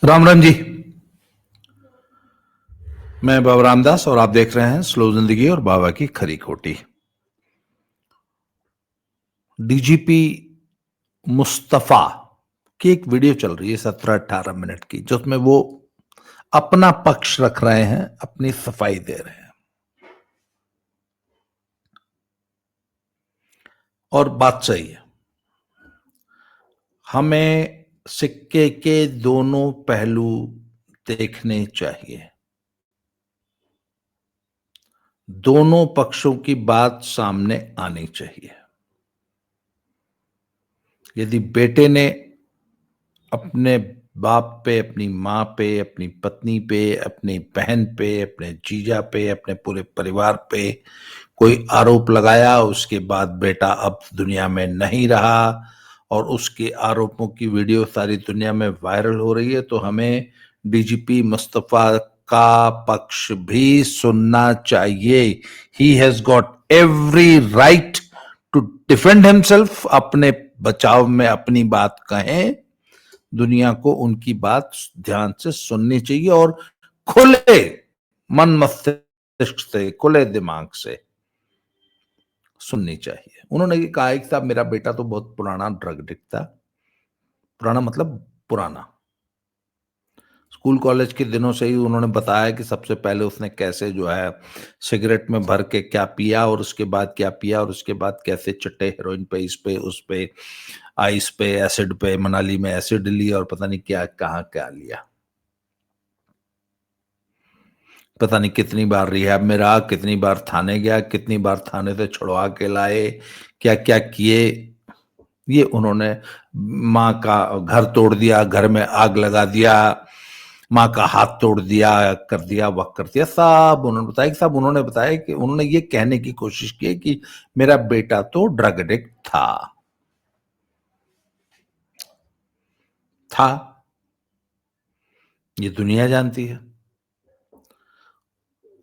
राम राम जी। मैं बाबा रामदास और आप देख रहे हैं स्लो जिंदगी और बाबा की खरी खोटी। डीजीपी मुस्तफा की एक वीडियो चल रही है 17-18 मिनट की, जिसमें वो अपना पक्ष रख रहे हैं, अपनी सफाई दे रहे हैं। और बात सही है। हमें सिक्के के दोनों पहलू देखने चाहिए। दोनों पक्षों की बात सामने आनी चाहिए। यदि बेटे ने अपने बाप पे, अपनी माँ पे, अपनी पत्नी पे, अपनी बहन पे, अपने जीजा पे, अपने पूरे परिवार पे कोई आरोप लगाया, उसके बाद बेटा अब दुनिया में नहीं रहा और उसके आरोपों की वीडियो सारी दुनिया में वायरल हो रही है, तो हमें डीजीपी मुस्तफा का पक्ष भी सुनना चाहिए। He has got every right to defend himself. अपने बचाव में अपनी बात कहें। दुनिया को उनकी बात ध्यान से सुननी चाहिए और खुले मन मस्तिष्क से, खुले दिमाग से सुननी चाहिए। उन्होंने ये कहा कि साहब मेरा बेटा तो बहुत पुराना ड्रग एडिक्ट था। पुराना मतलब पुराना, स्कूल कॉलेज के दिनों से ही उन्होंने बताया कि सबसे पहले उसने कैसे जो है सिगरेट में भर के क्या पिया और उसके बाद क्या पिया और उसके बाद कैसे चट्टे हेरोइन पे, इस पे, उस पे, आइस पे, एसिड पे, मनाली में एसिड लिया और पता नहीं क्या कहाँ क्या लिया। पता नहीं कितनी बार रिहैब में रहा, कितनी बार थाने गया, कितनी बार थाने से छुड़वा के लाए, क्या क्या किए। ये उन्होंने माँ का घर तोड़ दिया, घर में आग लगा दिया, माँ का हाथ तोड़ दिया, कर दिया, वह कर दिया, सब उन्होंने बताया कि सब उन्होंने बताया कि उन्होंने ये कहने की कोशिश की कि मेरा बेटा तो ड्रग एडिक्ट था। ये दुनिया जानती है।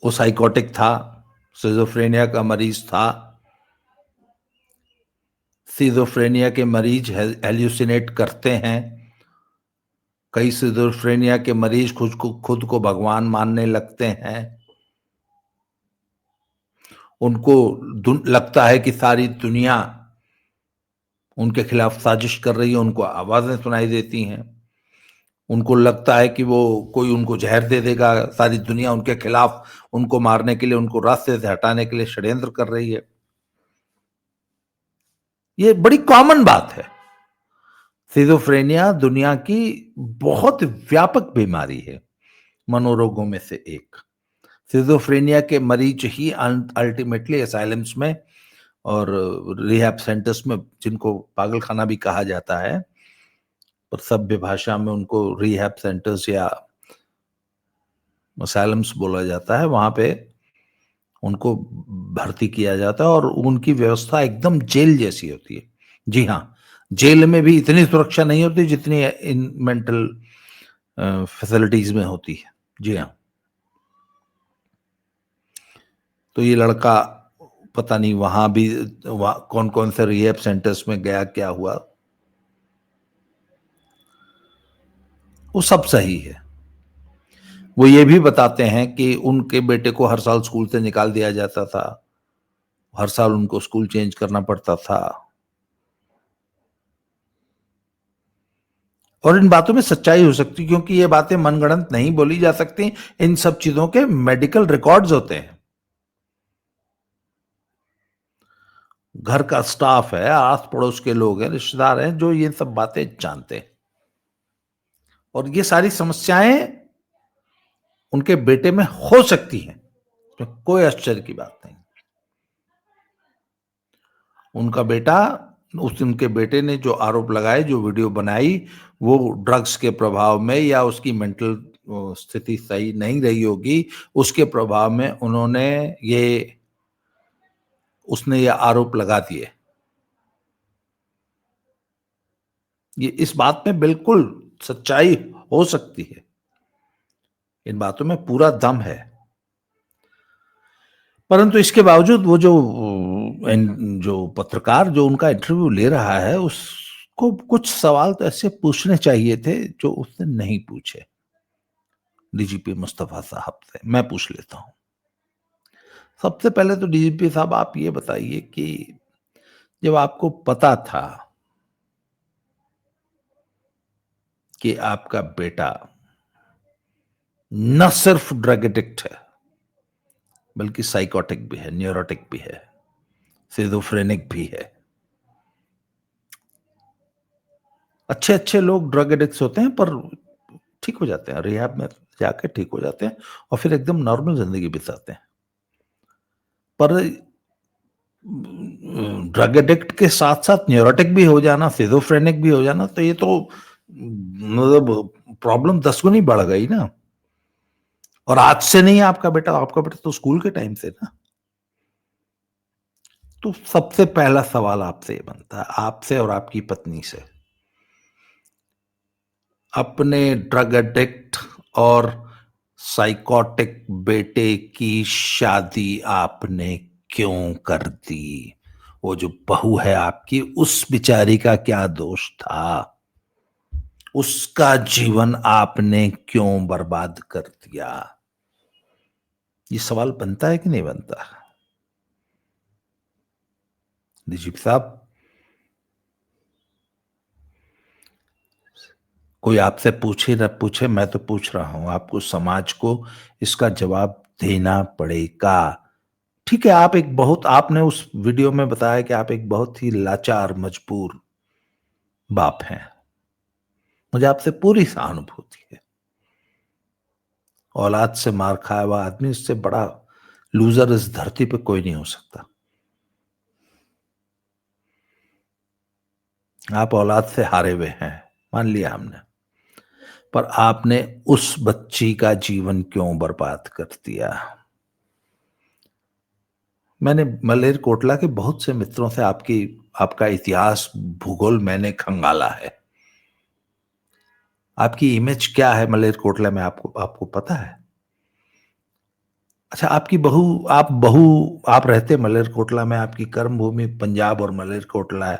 वो साइकोटिक था, सिजोफ्रेनिया का मरीज था। सिजोफ्रेनिया के मरीज हेल्यूसिनेट करते हैं। कई सिजोफ्रेनिया के मरीज खुद को भगवान मानने लगते हैं। उनको लगता है कि सारी दुनिया उनके खिलाफ साजिश कर रही है, उनको आवाजें सुनाई देती हैं। उनको लगता है कि वो कोई उनको जहर दे देगा, सारी दुनिया उनके खिलाफ, उनको मारने के लिए, उनको रास्ते से हटाने के लिए षड्यंत्र कर रही है। ये बड़ी कॉमन बात है। सिजोफ्रेनिया दुनिया की बहुत व्यापक बीमारी है, मनोरोगों में से एक। सिजोफ्रेनिया के मरीज ही अल्टीमेटली असाइलम्स में और रिहैब सेंटर्स में, जिनको पागलखाना भी कहा जाता है, पर सभ्य भाषा में उनको रिहैब सेंटर्स या असाइलम्स बोला जाता है, वहां पे उनको भर्ती किया जाता है और उनकी व्यवस्था एकदम जेल जैसी होती है। जी हाँ, जेल में भी इतनी सुरक्षा नहीं होती जितनी इन मेंटल फैसिलिटीज में होती है। जी हाँ। तो ये लड़का पता नहीं वहां भी कौन कौन से रिहैब सेंटर्स में गया, क्या हुआ, वो सब सही है। वो ये भी बताते हैं कि उनके बेटे को हर साल स्कूल से निकाल दिया जाता था, हर साल उनको स्कूल चेंज करना पड़ता था। और इन बातों में सच्चाई हो सकती, क्योंकि ये बातें मनगढ़ंत नहीं बोली जा सकती। इन सब चीजों के मेडिकल रिकॉर्ड्स होते हैं। घर का स्टाफ है, आस पड़ोस के लोग हैं, रिश्तेदार हैं, जो ये सब बातें जानते हैं। और ये सारी समस्याएं उनके बेटे में हो सकती हैं, तो कोई आश्चर्य की बात नहीं। उनका बेटा, उनके बेटे ने जो आरोप लगाए, जो वीडियो बनाई, वो ड्रग्स के प्रभाव में या उसकी मेंटल स्थिति सही नहीं रही होगी, उसके प्रभाव में उसने ये आरोप लगा दिए। ये इस बात में बिल्कुल सच्चाई हो सकती है। इन बातों में पूरा दम है। परंतु इसके बावजूद वो जो जो पत्रकार जो उनका इंटरव्यू ले रहा है, उस को कुछ सवाल तो ऐसे पूछने चाहिए थे जो उसने नहीं पूछे डीजीपी मुस्तफा साहब से। मैं पूछ लेता हूं। सबसे पहले तो डीजीपी साहब आप ये बताइए कि जब आपको पता था कि आपका बेटा न सिर्फ ड्रग एडिक्ट है बल्कि साइकोटिक भी है, न्यूरोटिक भी है, सिजोफ्रेनिक भी है। अच्छे अच्छे लोग ड्रग एडिक्ट्स होते हैं पर ठीक हो जाते हैं, रिहैब में जाके ठीक हो जाते हैं और फिर एकदम नॉर्मल जिंदगी बिताते हैं। पर ड्रग एडिक्ट के साथ साथ न्यूरोटिक भी हो जाना, सिजोफ्रेनिक भी हो जाना, तो ये तो मतलब प्रॉब्लम 10 गुनी बढ़ गई ना। और आज से नहीं, आपका बेटा तो स्कूल के टाइम से ना। तो सबसे पहला सवाल आपसे ये बनता है, आपसे और आपकी पत्नी से, अपने ड्रग एडिक्ट और साइकोटिक बेटे की शादी आपने क्यों कर दी? वो जो बहू है आपकी, उस बिचारी का क्या दोष था? उसका जीवन आपने क्यों बर्बाद कर दिया? ये सवाल बनता है कि नहीं बनता? डीजीपी साहब, कोई आपसे पूछे न पूछे, मैं तो पूछ रहा हूं, आपको समाज को इसका जवाब देना पड़ेगा। ठीक है, आपने उस वीडियो में बताया कि आप एक बहुत ही लाचार, मजबूर बाप हैं। मुझे आपसे पूरी सहानुभूति है। औलाद से मार खाया हुआ आदमी, इससे बड़ा लूजर इस धरती पे कोई नहीं हो सकता। आप औलाद से हारे हुए हैं, मान लिया हमने, पर आपने उस बच्ची का जीवन क्यों बर्बाद कर दिया? मैंने मलेरकोटला के बहुत से मित्रों से आपका इतिहास, भूगोल मैंने खंगाला है। आपकी इमेज क्या है मलेरकोटला में, आपको आपको पता है? अच्छा, आप रहते मलेरकोटला में, आपकी कर्म भूमि पंजाब और मलेरकोटला है,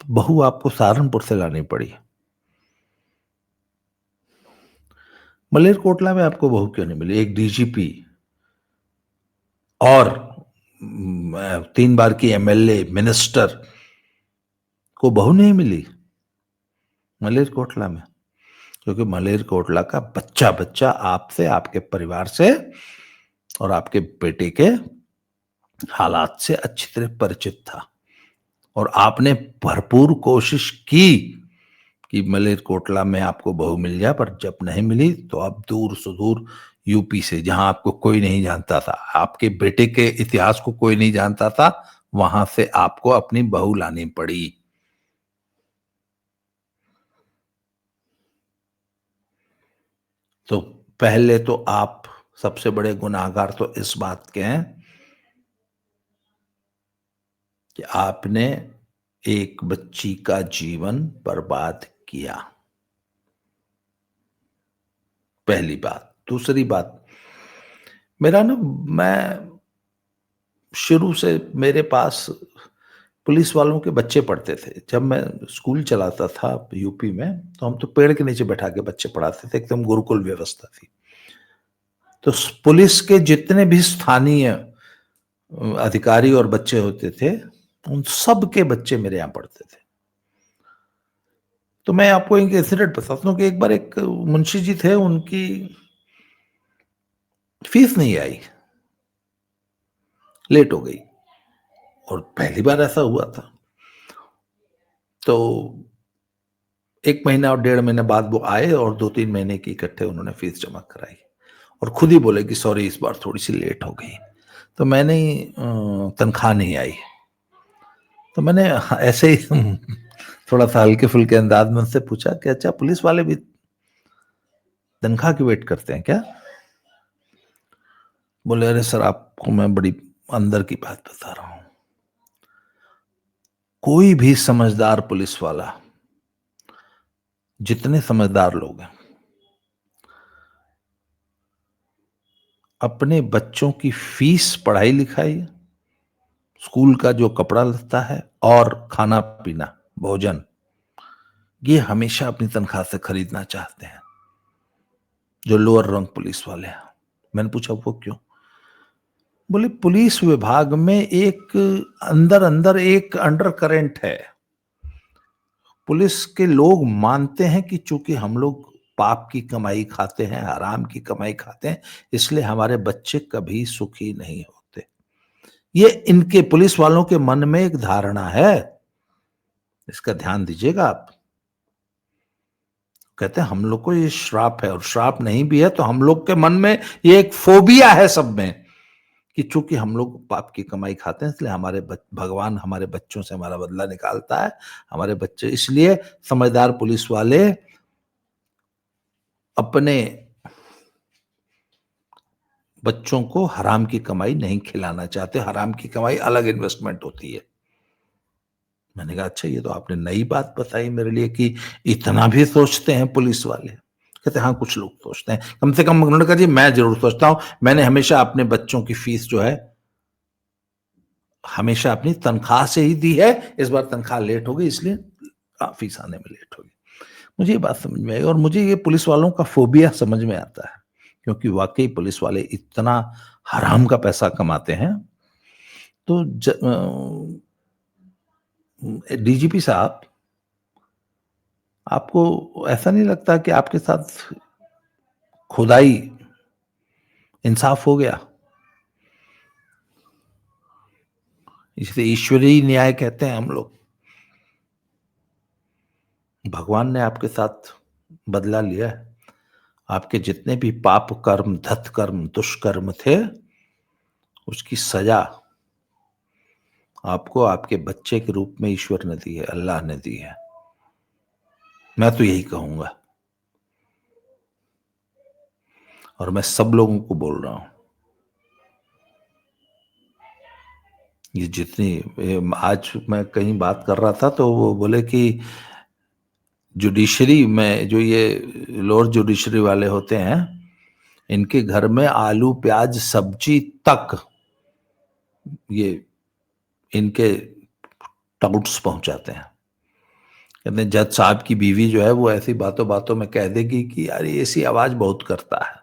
तो बहू आपको सहारनपुर से लानी पड़ी। मलेरकोटला में आपको बहू क्यों नहीं मिली? एक डीजीपी और 3 बार की एमएलए, मिनिस्टर को बहू नहीं मिली मलेरकोटला में? क्योंकि मलेरकोटला का बच्चा बच्चा आपसे, आपके परिवार से और आपके बेटे के हालात से अच्छी तरह परिचित था। और आपने भरपूर कोशिश की कि मलेरकोटला में आपको बहू मिल जाए, पर जब नहीं मिली तो आप दूर सुदूर यूपी से, जहां आपको कोई नहीं जानता था, आपके बेटे के इतिहास को कोई नहीं जानता था, वहां से आपको अपनी बहू लानी पड़ी। तो पहले तो आप सबसे बड़े गुनाहगार तो इस बात के हैं कि आपने एक बच्ची का जीवन बर्बाद किया। पहली बात। दूसरी बात, मेरा ना मैं शुरू से मेरे पास पुलिस वालों के बच्चे पढ़ते थे। जब मैं स्कूल चलाता था यूपी में, तो हम तो पेड़ के नीचे बैठा के बच्चे पढ़ाते थे, एकदम गुरुकुल व्यवस्था थी। तो पुलिस के जितने भी स्थानीय अधिकारी और बच्चे होते थे, उन सब के बच्चे मेरे यहाँ पढ़ते थे। तो मैं आपको एक इंसिडेंट बताता हूँ कि एक बार एक मुंशी जी थे, उनकी फीस नहीं आई, लेट हो गई, और पहली बार ऐसा हुआ था। तो 1 महीना और 1.5 महीने बाद वो आए और 2-3 महीने की इकट्ठे उन्होंने फीस जमा कराई और खुद ही बोले कि सॉरी, इस बार थोड़ी सी लेट हो गई। तो मैंने तनख्वाह नहीं आई, तो मैंने ऐसे ही थोड़ा सा हल्के फुल्के अंदाज में उनसे पूछा कि अच्छा, पुलिस वाले भी तनख्वाह की वेट करते हैं क्या? बोले अरे सर, आपको मैं बड़ी अंदर की बात बता रहा हूं, कोई भी समझदार पुलिस वाला, जितने समझदार लोग हैं, अपने बच्चों की फीस, पढ़ाई लिखाई, स्कूल का जो कपड़ा लगता है और खाना पीना, भोजन, ये हमेशा अपनी तनख्वाह से खरीदना चाहते हैं, जो लोअर रंग पुलिस वाले हैं। मैंने पूछा वो क्यों? बोले पुलिस विभाग में एक अंदर अंदर एक अंडर करंट है। पुलिस के लोग मानते हैं कि चूंकि हम लोग पाप की कमाई खाते हैं, हराम की कमाई खाते हैं, इसलिए हमारे बच्चे कभी सुखी नहीं होते। ये इनके पुलिस वालों के मन में एक धारणा है, इसका ध्यान दीजिएगा आप। कहते हैं हम लोग को ये श्राप है, और श्राप नहीं भी है तो हम लोग के मन में ये एक फोबिया है सब में, कि चूंकि हम लोग पाप की कमाई खाते हैं इसलिए हमारे भगवान हमारे बच्चों से हमारा बदला निकालता है। हमारे बच्चे, इसलिए समझदार पुलिस वाले अपने बच्चों को हराम की कमाई नहीं खिलाना चाहते। हराम की कमाई अलग इन्वेस्टमेंट होती है। मैंने कहा अच्छा, ये तो आपने नई बात बताई मेरे लिए कि इतना भी सोचते हैं पुलिस वाले। कहते हाँ, कुछ लोग सोचते हैं, कम से कम उन्होंने कहा जी मैं जरूर सोचता हूं। मैंने हमेशा अपने बच्चों की फीस जो है हमेशा अपनी तनख्वाह से ही दी है। इस बार तनख्वाह लेट हो गई इसलिए फीस आने में लेट हो गई। मुझे ये बात समझ में आई, और मुझे ये पुलिस वालों का फोबिया समझ में आता है, क्योंकि वाकई पुलिस वाले इतना हराम का पैसा कमाते हैं। तो डीजीपी साहब, आपको ऐसा नहीं लगता कि आपके साथ खुदाई इंसाफ हो गया? इसे ईश्वरीय न्याय कहते हैं हम लोग। भगवान ने आपके साथ बदला लिया है। आपके जितने भी पाप कर्म, धत कर्म, दुष्कर्म थे, उसकी सजा आपको आपके बच्चे के रूप में ईश्वर ने दी है, अल्लाह ने दी है। मैं तो यही कहूंगा, और मैं सब लोगों को बोल रहा हूं, ये जितनी आज मैं कहीं बात कर रहा था तो वो बोले कि जुडिशरी में जो ये लोअर जुडिशरी वाले होते हैं, इनके घर में आलू प्याज सब्जी तक ये इनके टाउट्स पहुंचाते हैं। कहते हैं जज साहब की बीवी जो है वो ऐसी बातों बातों में कह देगी कि यार ये ऐसी आवाज बहुत करता है,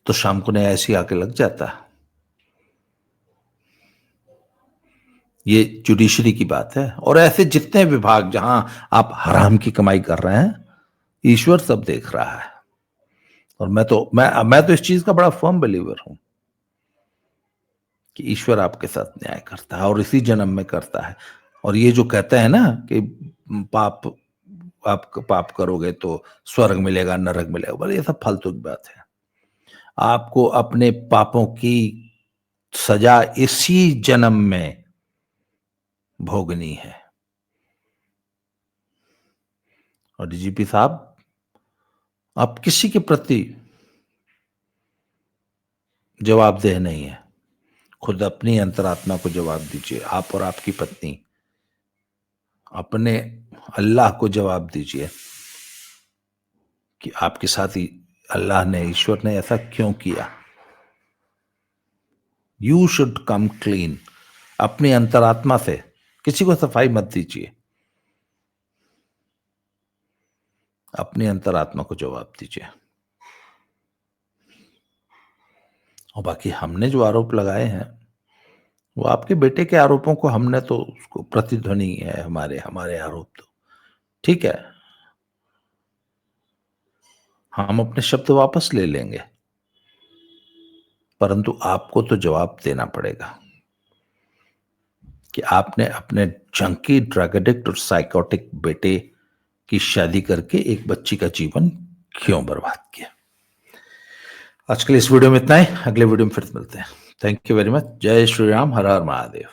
तो शाम को नहीं ऐसी आके लग जाता है। ये जुडिशरी की बात है। और ऐसे जितने विभाग जहां आप हराम की कमाई कर रहे हैं, ईश्वर सब देख रहा है। और मैं तो इस चीज का बड़ा फर्म बिलीवर हूं कि ईश्वर आपके साथ न्याय करता है, और इसी जन्म में करता है। और ये जो कहते हैं ना कि पाप आप पाप करोगे तो स्वर्ग मिलेगा, नरक मिलेगा, बोले ये सब फालतू की बात है। आपको अपने पापों की सजा इसी जन्म में भोगनी है। और डीजीपी साहब, आप किसी के प्रति जवाबदेह नहीं है, खुद अपनी अंतरात्मा को जवाब दीजिए। आप और आपकी पत्नी अपने अल्लाह को जवाब दीजिए कि आपके साथ ही अल्लाह ने, ईश्वर ने ऐसा क्यों किया। You should come clean. अपनी अंतरात्मा से किसी को सफाई मत दीजिए, अपनी अंतरात्मा को जवाब दीजिए। और बाकी हमने जो आरोप लगाए हैं वो आपके बेटे के आरोपों को हमने तो उसको प्रतिध्वनि है, हमारे आरोप तो ठीक है, हम अपने शब्द वापस ले लेंगे, परंतु आपको तो जवाब देना पड़ेगा कि आपने अपने जंकी, ड्रग एडिक्ट और साइकोटिक बेटे की शादी करके एक बच्ची का जीवन क्यों बर्बाद किया। आज के लिए इस वीडियो में इतना ही। अगले वीडियो में फिर मिलते हैं। Thank you very much. जय श्री राम, हर हर महादेव।